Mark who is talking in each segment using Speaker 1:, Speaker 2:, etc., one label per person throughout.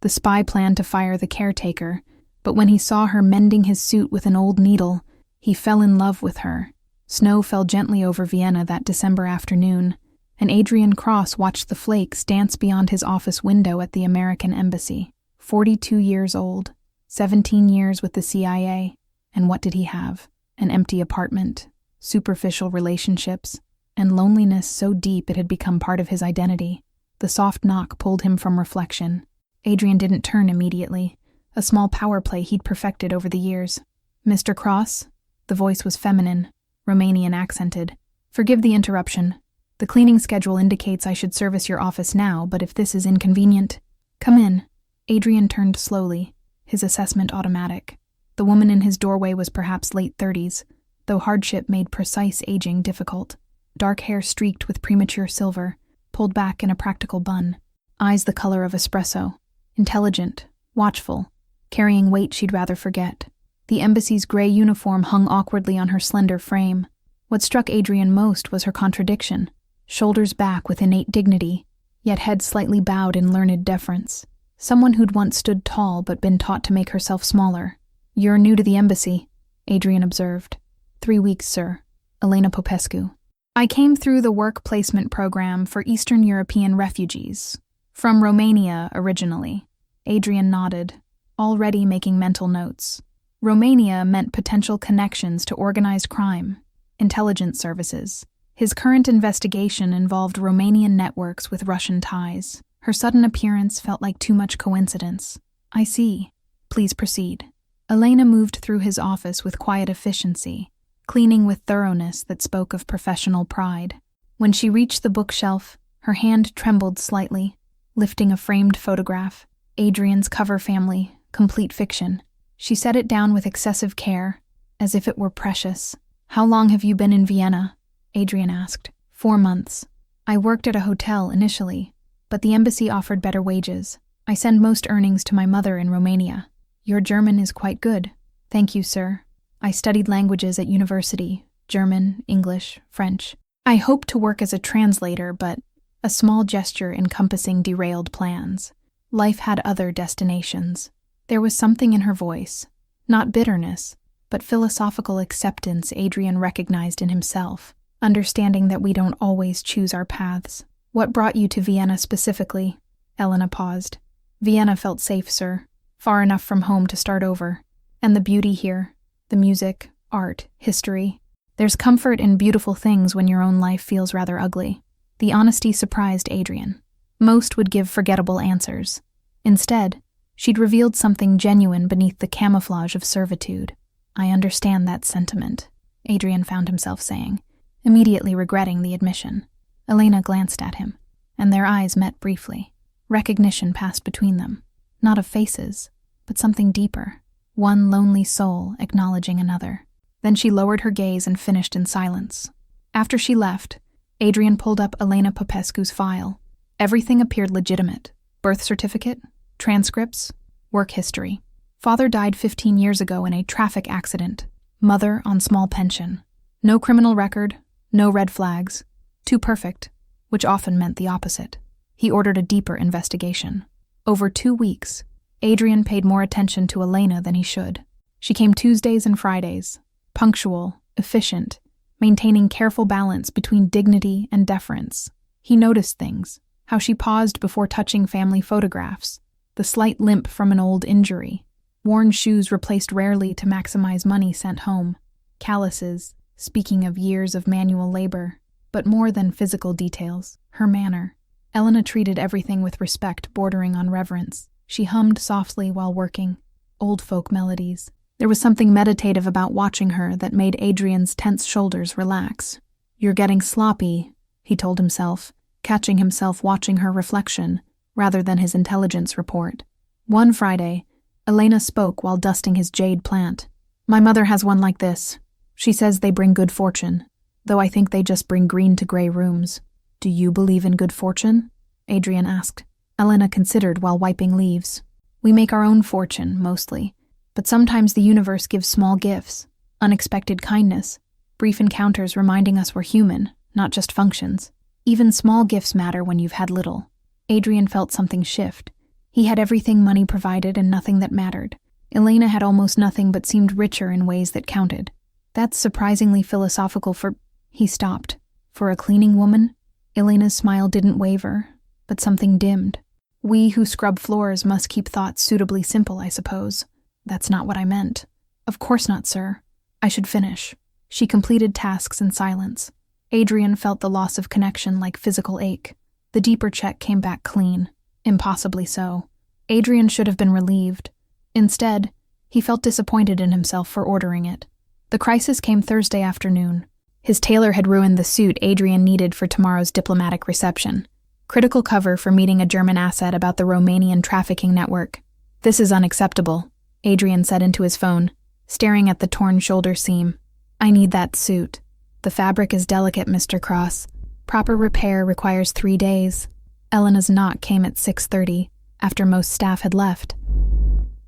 Speaker 1: The spy planned to fire the caretaker, but when he saw her mending his suit with an old needle, he fell in love with her. Snow fell gently over Vienna that December afternoon, and Adrian Cross watched the flakes dance beyond his office window at the American embassy. 42 years old, 17 years with the CIA, and what did he have? An empty apartment, superficial relationships, and loneliness so deep it had become part of his identity. The soft knock pulled him from reflection. Adrian didn't turn immediately, a small power play he'd perfected over the years. "Mr. Cross?" The voice was feminine, Romanian accented. "Forgive the interruption. The cleaning schedule indicates I should service your office now, but if this is inconvenient, come in." Adrian turned slowly, his assessment automatic. The woman in his doorway was perhaps late 30s, though hardship made precise aging difficult. Dark hair streaked with premature silver, pulled back in a practical bun. Eyes the color of espresso. Intelligent, watchful, carrying weight she'd rather forget. The embassy's gray uniform hung awkwardly on her slender frame. What struck Adrian most was her contradiction. Shoulders back with innate dignity, yet head slightly bowed in learned deference. Someone who'd once stood tall but been taught to make herself smaller. "You're new to the embassy," Adrian observed. 3 weeks, sir. Elena Popescu. "I came through the work placement program for Eastern European refugees. From Romania, originally." Adrian nodded, already making mental notes. Romania meant potential connections to organized crime, intelligence services. His current investigation involved Romanian networks with Russian ties. Her sudden appearance felt like too much coincidence. "I see. Please proceed." Elena moved through his office with quiet efficiency, cleaning with thoroughness that spoke of professional pride. When she reached the bookshelf, her hand trembled slightly, lifting a framed photograph. Adrian's cover family, complete fiction. She set it down with excessive care, as if it were precious. "How long have you been in Vienna?" Adrian asked. 4 months. "I worked at a hotel initially, but the embassy offered better wages. I send most earnings to my mother in Romania." "Your German is quite good." "Thank you, sir. I studied languages at university, German, English, French. I hoped to work as a translator, but..." A small gesture encompassing derailed plans. Life had other destinations. There was something in her voice, not bitterness, but philosophical acceptance Adrian recognized in himself, understanding that we don't always choose our paths. "What brought you to Vienna specifically?" Elena paused. "Vienna felt safe, sir. Far enough from home to start over. And the beauty here, the music, art, history. There's comfort in beautiful things when your own life feels rather ugly." The honesty surprised Adrian. Most would give forgettable answers. Instead, she'd revealed something genuine beneath the camouflage of servitude. "I understand that sentiment," Adrian found himself saying, immediately regretting the admission. Elena glanced at him, and their eyes met briefly. Recognition passed between them, not of faces, but something deeper, one lonely soul acknowledging another. Then she lowered her gaze and finished in silence. After she left, Adrian pulled up Elena Popescu's file. Everything appeared legitimate. Birth certificate, transcripts, work history. Father died 15 years ago in a traffic accident. Mother on small pension. No criminal record, no red flags. Too perfect, which often meant the opposite. He ordered a deeper investigation. Over 2 weeks, Adrian paid more attention to Elena than he should. She came Tuesdays and Fridays, punctual, efficient, maintaining careful balance between dignity and deference. He noticed things, how she paused before touching family photographs, the slight limp from an old injury, worn shoes replaced rarely to maximize money sent home, calluses, speaking of years of manual labor, but more than physical details, her manner. Elena treated everything with respect bordering on reverence. She hummed softly while working, old folk melodies. There was something meditative about watching her that made Adrian's tense shoulders relax. "You're getting sloppy," he told himself, catching himself watching her reflection rather than his intelligence report. One Friday, Elena spoke while dusting his jade plant. "My mother has one like this. She says they bring good fortune, though I think they just bring green to gray rooms." "Do you believe in good fortune?" Adrian asked. Elena considered while wiping leaves. "We make our own fortune, mostly. But sometimes the universe gives small gifts, unexpected kindness, brief encounters reminding us we're human, not just functions. Even small gifts matter when you've had little." Adrian felt something shift. He had everything money provided and nothing that mattered. Elena had almost nothing but seemed richer in ways that counted. That's surprisingly philosophical for... He stopped. For a cleaning woman? Elena's smile didn't waver, but something dimmed. We who scrub floors must keep thoughts suitably simple, I suppose. That's not what I meant. Of course not, sir. I should finish. She completed tasks in silence. Adrian felt the loss of connection like physical ache. The deeper check came back clean. Impossibly so. Adrian should have been relieved. Instead, he felt disappointed in himself for ordering it. The crisis came Thursday afternoon. His tailor had ruined the suit Adrian needed for tomorrow's diplomatic reception. Critical cover for meeting a German asset about the Romanian trafficking network. This is unacceptable, Adrian said into his phone, staring at the torn shoulder seam. I need that suit. The fabric is delicate, Mr. Cross. Proper repair requires 3 days. Elena's knock came at 6:30, after most staff had left.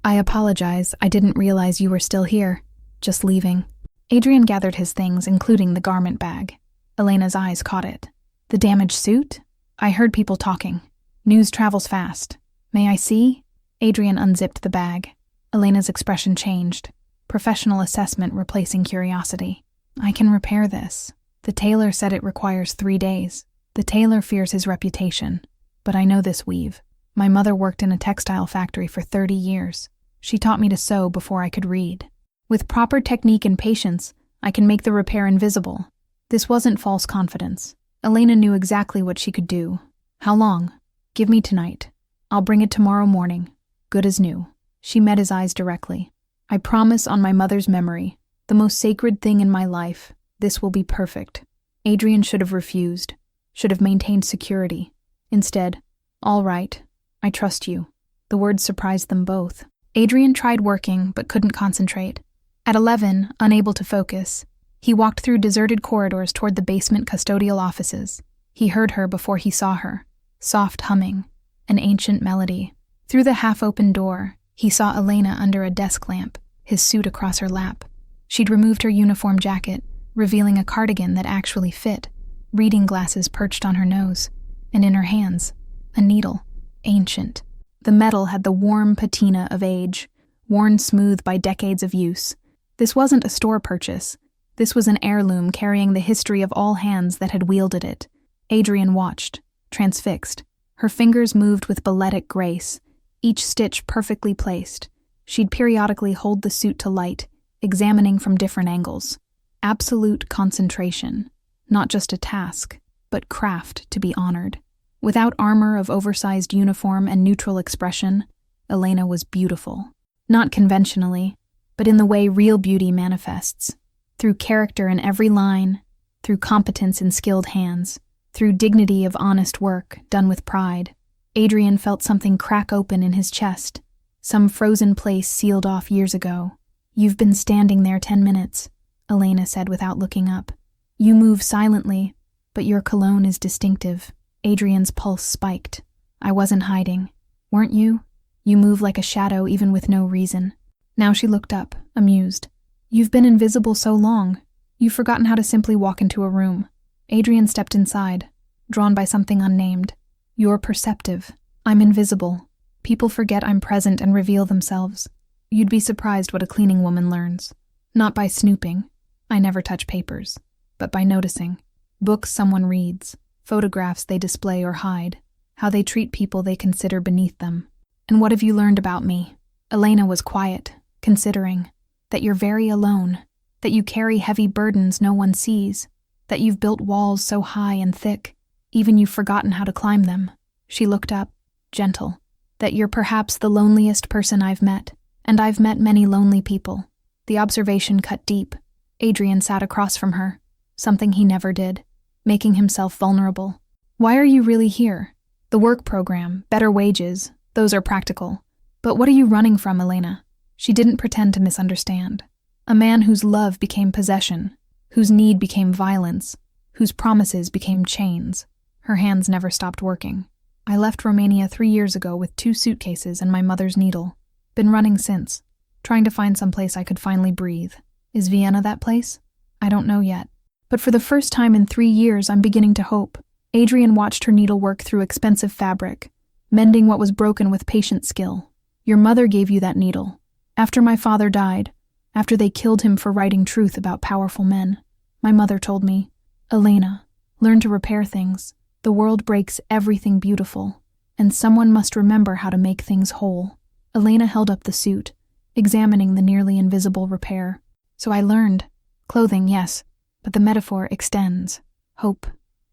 Speaker 1: I apologize, I didn't realize you were still here. Just leaving. Adrian gathered his things, including the garment bag. Elena's eyes caught it. The damaged suit? I heard people talking. News travels fast. May I see? Adrian unzipped the bag. Elena's expression changed. Professional assessment replacing curiosity. I can repair this. The tailor said it requires 3 days. The tailor fears his reputation. But I know this weave. My mother worked in a textile factory for 30 years. She taught me to sew before I could read. With proper technique and patience, I can make the repair invisible. This wasn't false confidence. Elena knew exactly what she could do. How long? Give me tonight. I'll bring it tomorrow morning. Good as new. She met his eyes directly. I promise on my mother's memory, the most sacred thing in my life, this will be perfect. Adrian should have refused, should have maintained security. Instead, all right, I trust you. The words surprised them both. Adrian tried working, but couldn't concentrate. At 11, unable to focus, he walked through deserted corridors toward the basement custodial offices. He heard her before he saw her. Soft humming, an ancient melody. Through the half-open door, he saw Elena under a desk lamp, his suit across her lap. She'd removed her uniform jacket, revealing a cardigan that actually fit, reading glasses perched on her nose, and in her hands, a needle, ancient. The metal had the warm patina of age, worn smooth by decades of use. This wasn't a store purchase. This was an heirloom carrying the history of all hands that had wielded it. Adrian watched, transfixed. Her fingers moved with balletic grace, each stitch perfectly placed. She'd periodically hold the suit to light, examining from different angles. Absolute concentration. Not just a task, but craft to be honored. Without armor of oversized uniform and neutral expression, Elena was beautiful. Not conventionally, but in the way real beauty manifests. Through character in every line, through competence in skilled hands, through dignity of honest work done with pride. Adrian felt something crack open in his chest, some frozen place sealed off years ago. You've been standing there 10 minutes, Elena said without looking up. You move silently, but your cologne is distinctive. Adrian's pulse spiked. I wasn't hiding. Weren't you? You move like a shadow even with no reason. Now she looked up, amused. You've been invisible so long. You've forgotten how to simply walk into a room. Adrian stepped inside, drawn by something unnamed. You're perceptive. I'm invisible. People forget I'm present and reveal themselves. You'd be surprised what a cleaning woman learns. Not by snooping. I never touch papers. But by noticing. Books someone reads. Photographs they display or hide. How they treat people they consider beneath them. And what have you learned about me? Elena was quiet, considering. That you're very alone. That you carry heavy burdens no one sees. That you've built walls so high and thick, even you've forgotten how to climb them. She looked up, gentle. That you're perhaps the loneliest person I've met, and I've met many lonely people. The observation cut deep. Adrian sat across from her, something he never did, making himself vulnerable. Why are you really here? The work program, better wages, those are practical. But what are you running from, Elena? She didn't pretend to misunderstand. A man whose love became possession, whose need became violence, whose promises became chains. Her hands never stopped working. I left Romania 3 years ago with 2 suitcases and my mother's needle. Been running since, trying to find some place I could finally breathe. Is Vienna that place? I don't know yet. But for the first time in 3 years, I'm beginning to hope. Adrian watched her needlework through expensive fabric, mending what was broken with patient skill. Your mother gave you that needle. After my father died, after they killed him for writing truth about powerful men, my mother told me, Elena, learn to repair things. The world breaks everything beautiful, and someone must remember how to make things whole. Elena held up the suit, examining the nearly invisible repair. So I learned. Clothing, yes, but the metaphor extends. Hope,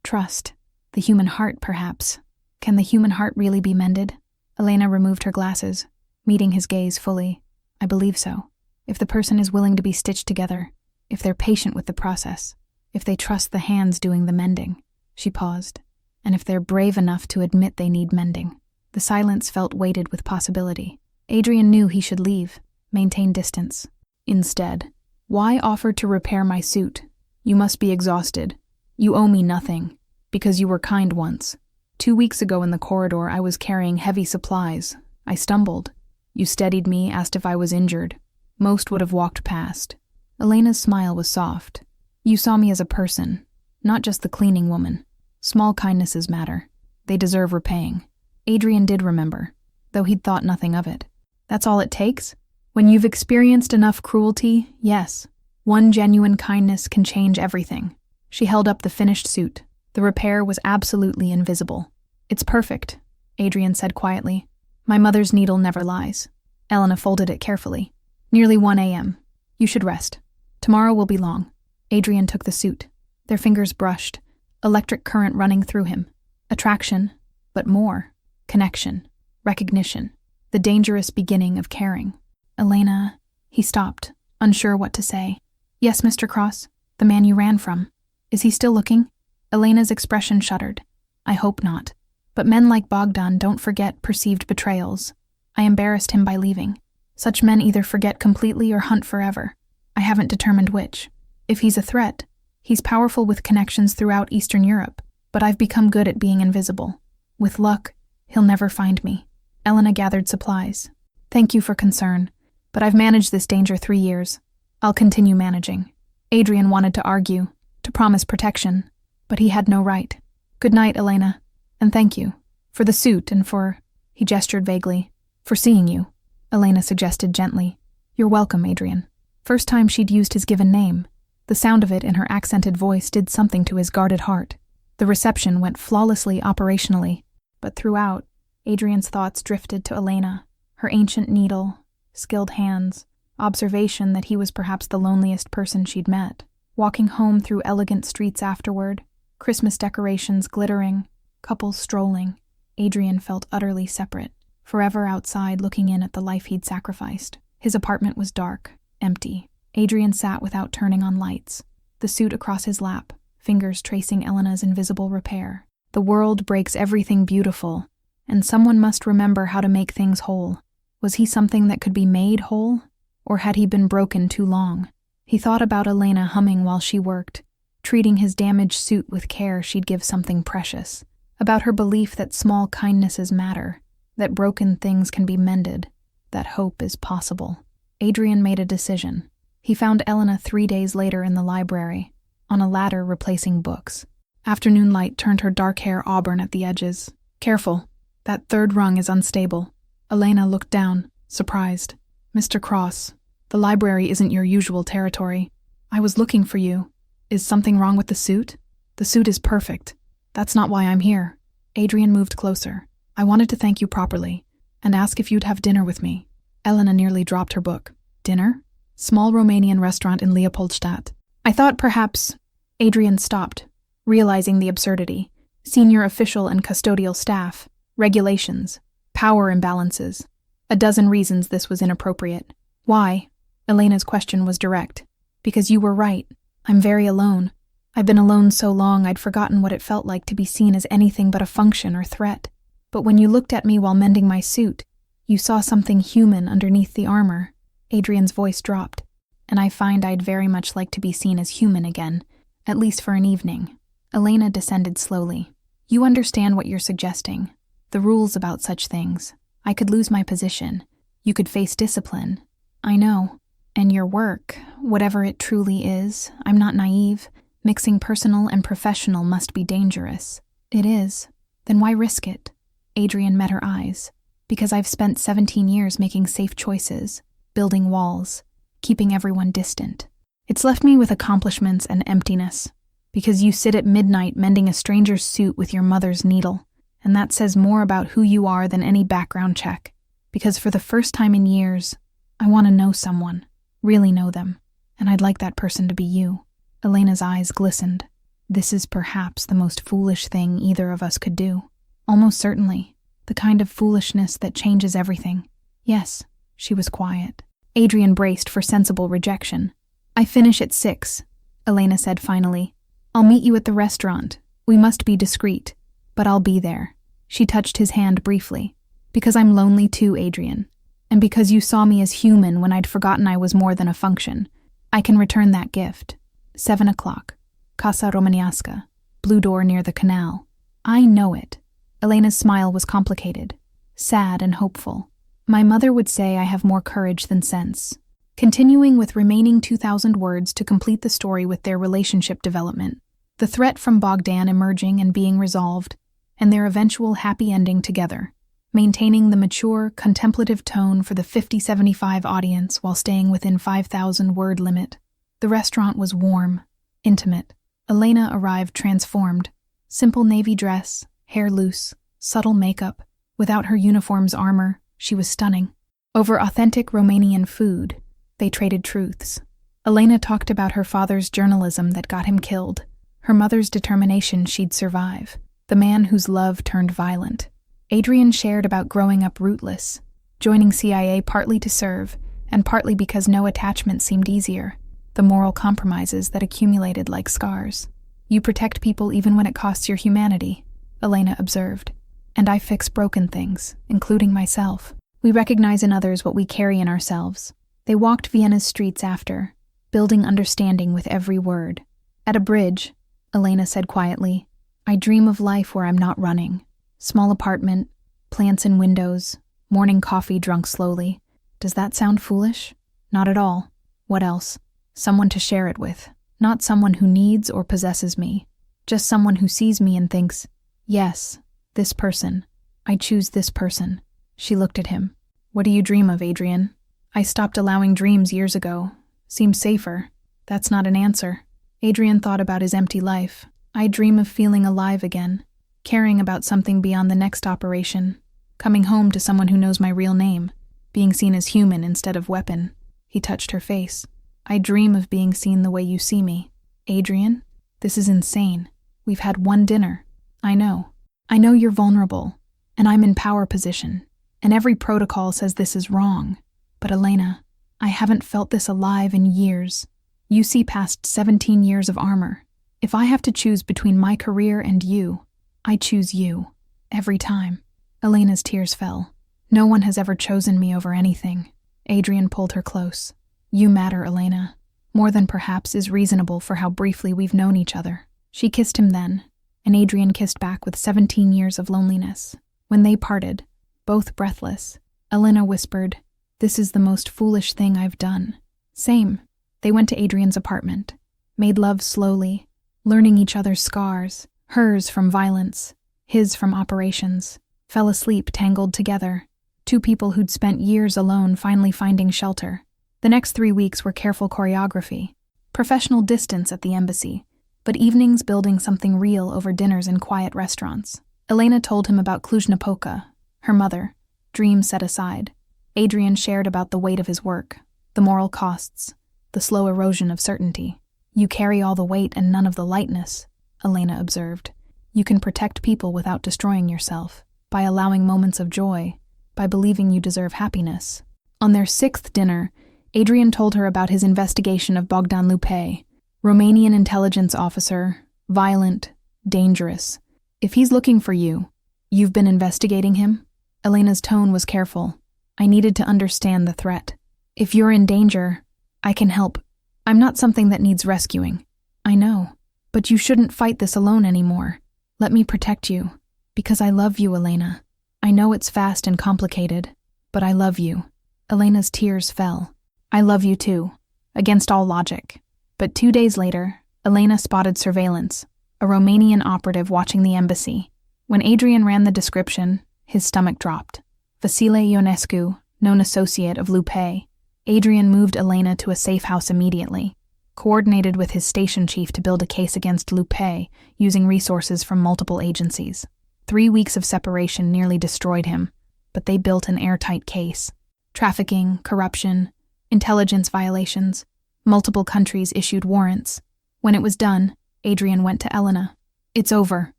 Speaker 1: trust, the human heart, perhaps. Can the human heart really be mended? Elena removed her glasses, meeting his gaze fully. I believe so. If the person is willing to be stitched together, if they're patient with the process, if they trust the hands doing the mending. She paused. And if they're brave enough to admit they need mending. The silence felt weighted with possibility. Adrian knew he should leave, maintain distance. Instead, why offer to repair my suit? You must be exhausted. You owe me nothing, because you were kind once. 2 weeks ago in the corridor, I was carrying heavy supplies. I stumbled. You steadied me, asked if I was injured. Most would have walked past. Elena's smile was soft. You saw me as a person, not just the cleaning woman. Small kindnesses matter. They deserve repaying. Adrian did remember, though he'd thought nothing of it. That's all it takes? When you've experienced enough cruelty, yes. One genuine kindness can change everything. She held up the finished suit. The repair was absolutely invisible. It's perfect, Adrian said quietly. My mother's needle never lies. Elena folded it carefully. Nearly 1 a.m. You should rest. Tomorrow will be long. Adrian took the suit. Their fingers brushed, electric current running through him. Attraction, but more. Connection, recognition, the dangerous beginning of caring. Elena, he stopped, unsure what to say. Yes, Mr. Cross, the man you ran from. Is he still looking? Elena's expression shuddered. I hope not. But men like Bogdan don't forget perceived betrayals. I embarrassed him by leaving. Such men either forget completely or hunt forever. I haven't determined which. If he's a threat, he's powerful with connections throughout Eastern Europe, but I've become good at being invisible. With luck, he'll never find me. Elena gathered supplies. Thank you for concern, but I've managed this danger 3 years. I'll continue managing. Adrian wanted to argue, to promise protection, but he had no right. Good night, Elena, and thank you. For the suit and for, he gestured vaguely, for seeing you. Elena suggested gently. You're welcome, Adrian. First time she'd used his given name. The sound of it in her accented voice did something to his guarded heart. The reception went flawlessly operationally, but throughout, Adrian's thoughts drifted to Elena, her ancient needle, skilled hands, observation that he was perhaps the loneliest person she'd met. Walking home through elegant streets afterward, Christmas decorations glittering, couples strolling, Adrian felt utterly separate, forever outside looking in at the life he'd sacrificed. His apartment was dark, empty. Adrian sat without turning on lights, the suit across his lap, fingers tracing Elena's invisible repair. The world breaks everything beautiful, and someone must remember how to make things whole. Was he something that could be made whole? Or had he been broken too long? He thought about Elena humming while she worked, treating his damaged suit with care she'd give something precious, about her belief that small kindnesses matter, that broken things can be mended, that hope is possible. Adrian made a decision. He found Elena 3 days later in the library, on a ladder replacing books. Afternoon light turned her dark hair auburn at the edges. Careful, that third rung is unstable. Elena looked down, surprised. Mr. Cross, the library isn't your usual territory. I was looking for you. Is something wrong with the suit? The suit is perfect. That's not why I'm here. Adrian moved closer. I wanted to thank you properly, and ask if you'd have dinner with me. Elena nearly dropped her book. Dinner? Small Romanian restaurant in Leopoldstadt. I thought perhaps... Adrian stopped, realizing the absurdity. Senior official and custodial staff, regulations, power imbalances. A dozen reasons this was inappropriate. Why? Elena's question was direct. Because you were right. I'm very alone. I've been alone so long I'd forgotten what it felt like to be seen as anything but a function or threat. But when you looked at me while mending my suit, you saw something human underneath the armor. Adrian's voice dropped. And I find I'd very much like to be seen as human again, at least for an evening. Elena descended slowly. You understand what you're suggesting. The rules about such things. I could lose my position. You could face discipline. I know. And your work, whatever it truly is, I'm not naive. Mixing personal and professional must be dangerous. It is. Then why risk it? Adrian met her eyes. Because I've spent 17 years making safe choices, building walls, keeping everyone distant. It's left me with accomplishments and emptiness. Because you sit at midnight mending a stranger's suit with your mother's needle, and that says more about who you are than any background check. Because for the first time in years, I want to know someone, really know them, and I'd like that person to be you. Elena's eyes glistened. This is perhaps the most foolish thing either of us could do. Almost certainly, the kind of foolishness that changes everything. Yes, she was quiet. Adrian braced for sensible rejection. I finish at 6, Elena said finally. I'll meet you at the restaurant. We must be discreet, but I'll be there. She touched his hand briefly. Because I'm lonely too, Adrian. And because you saw me as human when I'd forgotten I was more than a function. I can return that gift. 7 o'clock. Casa Romaniasca. Blue door near the canal. I know it. Elena's smile was complicated, sad and hopeful. My mother would say I have more courage than sense. Continuing with remaining 2,000 words to complete the story with their relationship development, the threat from Bogdan emerging and being resolved, and their eventual happy ending together, maintaining the mature, contemplative tone for the 50-75 audience while staying within 5,000-word limit. The restaurant was warm, intimate. Elena arrived transformed. Simple navy dress, hair loose, subtle makeup. Without her uniform's armor, she was stunning. Over authentic Romanian food, they traded truths. Elena talked about her father's journalism that got him killed, her mother's determination she'd survive, the man whose love turned violent. Adrian shared about growing up rootless, joining CIA partly to serve, and partly because no attachment seemed easier, the moral compromises that accumulated like scars. You protect people even when it costs your humanity, Elena observed. And I fix broken things, including myself. We recognize in others what we carry in ourselves. They walked Vienna's streets after, building understanding with every word. At a bridge, Elena said quietly, I dream of life where I'm not running. Small apartment, plants in windows, morning coffee drunk slowly. Does that sound foolish? Not at all. What else? Someone to share it with. Not someone who needs or possesses me. Just someone who sees me and thinks, yes, this person. I choose this person. She looked at him. What do you dream of, Adrian? I stopped allowing dreams years ago. Seems safer. That's not an answer. Adrian thought about his empty life. I dream of feeling alive again, caring about something beyond the next operation, coming home to someone who knows my real name, being seen as human instead of weapon. He touched her face. I dream of being seen the way you see me. Adrian, this is insane. We've had one dinner. I know you're vulnerable, and I'm in power position, and every protocol says this is wrong. But Elena, I haven't felt this alive in years. You see past 17 years of armor. If I have to choose between my career and you, I choose you. Every time. Elena's tears fell. No one has ever chosen me over anything. Adrian pulled her close. You matter, Elena. More than perhaps is reasonable for how briefly we've known each other. She kissed him then, and Adrian kissed back with 17 years of loneliness. When they parted, both breathless, Elena whispered, This is the most foolish thing I've done. Same. They went to Adrian's apartment, made love slowly, learning each other's scars, hers from violence, his from operations, fell asleep tangled together, two people who'd spent years alone finally finding shelter. The next 3 weeks were careful choreography, professional distance at the embassy, but evenings building something real over dinners in quiet restaurants. Elena told him about Cluj-Napoca, her mother, dreams set aside. Adrian shared about the weight of his work, the moral costs, the slow erosion of certainty. You carry all the weight and none of the lightness, Elena observed. You can protect people without destroying yourself, by allowing moments of joy, by believing you deserve happiness. On their 6th dinner, Adrian told her about his investigation of Bogdan Lupe, Romanian intelligence officer, violent, dangerous. If he's looking for you, you've been investigating him? Elena's tone was careful. I needed to understand the threat. If you're in danger, I can help. I'm not something that needs rescuing. I know, but you shouldn't fight this alone anymore. Let me protect you, because I love you, Elena. I know it's fast and complicated, but I love you. Elena's tears fell. I love you too, against all logic. But 2 days later, Elena spotted surveillance, a Romanian operative watching the embassy. When Adrian ran the description, His stomach dropped. Vasile Ionescu, known associate of Lupe. Adrian moved Elena to a safe house immediately, coordinated with his station chief to build a case against Lupe using resources from multiple agencies. 3 weeks of separation nearly destroyed him, but they built an airtight case. Trafficking, corruption, intelligence violations. Multiple countries issued warrants. When it was done, Adrian went to Elena. "It's over,"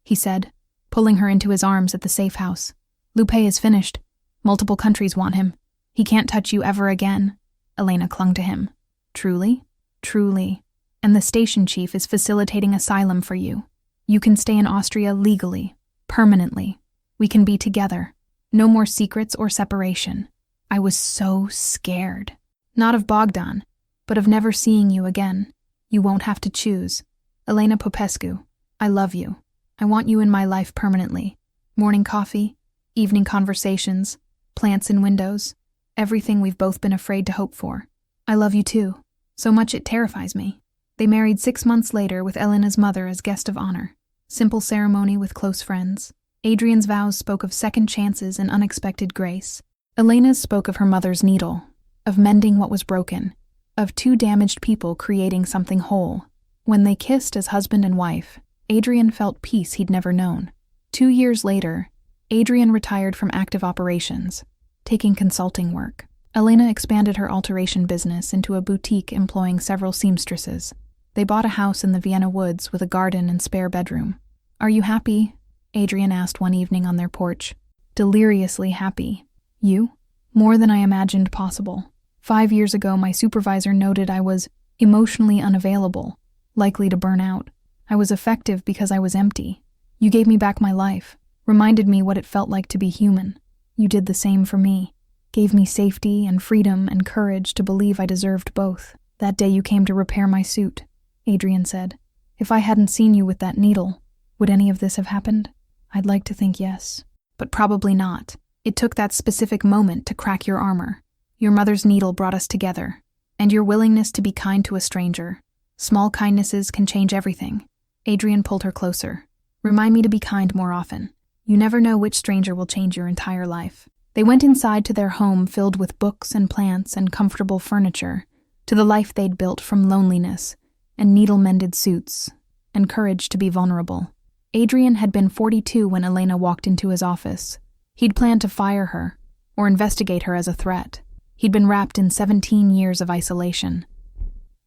Speaker 1: he said, pulling her into his arms at the safe house. "Lupe is finished. Multiple countries want him. He can't touch you ever again." Elena clung to him. "Truly?" "Truly. And the station chief is facilitating asylum for you. You can stay in Austria legally, permanently. We can be together. No more secrets or separation." I was so scared. Not of Bogdan, but of never seeing you again. You won't have to choose. Elena Popescu, I love you. I want you in my life permanently. Morning coffee, evening conversations, plants in windows, everything we've both been afraid to hope for. I love you too. So much it terrifies me. They married 6 months later with Elena's mother as guest of honor. Simple ceremony with close friends. Adrian's vows spoke of second chances and unexpected grace. Elena's spoke of her mother's needle, of mending what was broken, of 2 damaged people creating something whole. When they kissed as husband and wife, Adrian felt peace he'd never known. 2 years later, Adrian retired from active operations, taking consulting work. Elena expanded her alteration business into a boutique employing several seamstresses. They bought a house in the Vienna woods with a garden and spare bedroom. "Are you happy?" Adrian asked one evening on their porch. "Deliriously happy." "You?" "More than I imagined possible. 5 years ago, my supervisor noted I was emotionally unavailable, likely to burn out. I was effective because I was empty. You gave me back my life, reminded me what it felt like to be human. You did the same for me, gave me safety and freedom and courage to believe I deserved both. That day you came to repair my suit," Adrian said. "If I hadn't seen you with that needle, would any of this have happened? I'd like to think yes, but probably not. It took that specific moment to crack your armor. Your mother's needle brought us together, and your willingness to be kind to a stranger. Small kindnesses can change everything." Adrian pulled her closer. "Remind me to be kind more often. You never know which stranger will change your entire life." They went inside to their home filled with books and plants and comfortable furniture, to the life they'd built from loneliness and needle-mended suits and courage to be vulnerable. Adrian had been 42 when Elena walked into his office. He'd planned to fire her or investigate her as a threat. He'd been wrapped in 17 years of isolation.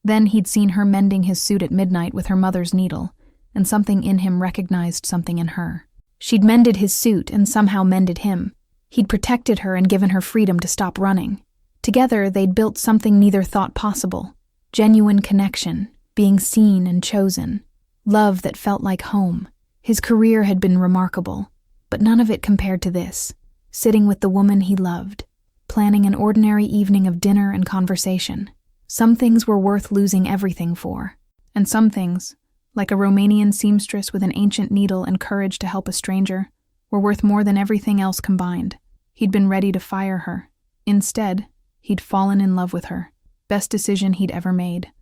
Speaker 1: Then he'd seen her mending his suit at midnight with her mother's needle, and something in him recognized something in her. She'd mended his suit and somehow mended him. He'd protected her and given her freedom to stop running. Together, they'd built something neither thought possible. Genuine connection, being seen and chosen. Love that felt like home. His career had been remarkable, but none of it compared to this. Sitting with the woman he loved, planning an ordinary evening of dinner and conversation. Some things were worth losing everything for, and some things, like a Romanian seamstress with an ancient needle and courage to help a stranger, were worth more than everything else combined. He'd been ready to fire her. Instead, he'd fallen in love with her. Best decision he'd ever made.